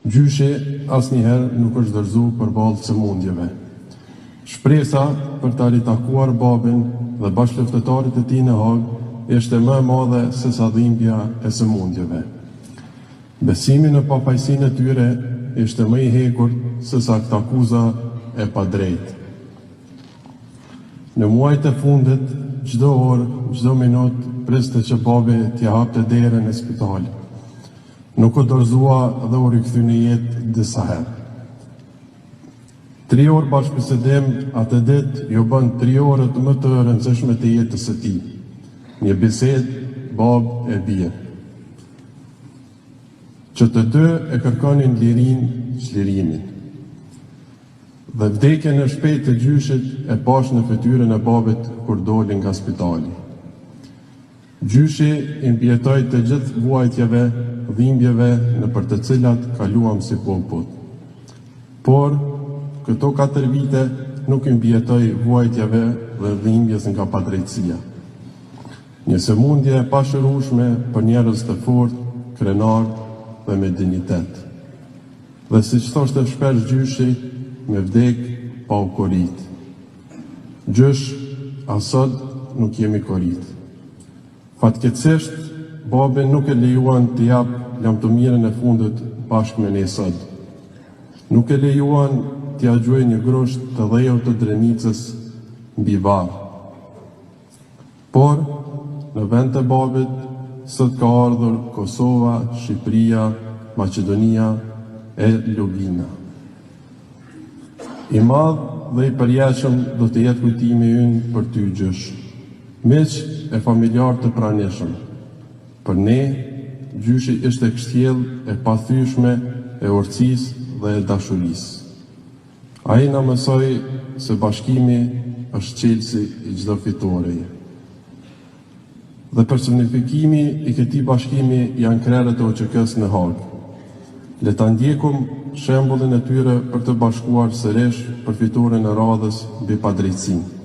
Gjyshi asnjëherë nuk është dorëzu përballë sëmundjeve. Shpresa për ta ritakuar babin dhe bashkëluftëtarit e tij në Hag ishte më e madhe se sa dhimbja e sëmundjeve. Besimi në pafajësinë e tyre ishte më i hekur se sa këtë akuza e padrejtë. Në muajt e fundit, çdo orë, çdo minutë, priste që babi t'ia hapte derën e spitalit. Nuk u dorëzua dhe u rikthye në jetë disa herë. 3 orë bashkëbisedim atë ditë ju bën 3 orët më të rëndësishme të jetës së tij. Një bisedë babë e bie. Që të dy e kërkonin çlirimin. Dhe vdekjen e shpejtë të gjyshit e pash në fytyrën e babit kur doli nga spitali. Gjyshi i mbijetoi të gjithë vuajtjeve, dhimbjeve në për të cilat kaluam si popull. Por këto 4 vite nuk i mbijetoi vuajtjeve dhe dhimbjes nga padrejtësia. Një sëmundje e pashërueshme për njerëz të fortë, krenar dhe me dignitet. Dhe siç thoshte shpesh gjyshi, me vdek pa u korit. Gjysh, asot nuk jemi korit. Fatkeqësisht, babi nuk e lejuan të jap lamtumirën e fundit bashkë me ne sot. Nuk e lejuan t'ia gjuaj një grosht të dhejut të Drenicës mbi varr. Por, në vend të babit, sot ka ardhur Kosova, Shqipëria, Maqedonia e Lubina. I madh dhe i përjetshëm do të jetë kujtimi ynë për ty gjysh, miq e familjar të pranishëm. Për ne, gjyshi ishte kështjell e pathyeshme e urtësisë dhe e dashurisë. Ai na mësoi se bashkimi është çelësi i çdo fitoreje. Dhe personifikimi i këtij bashkimi janë krerët e OÇK-s në Hag. Le ta ndjekum shembullin e tyre për të bashkuar sërish për fitoren e radhës mbi padrejtësinë.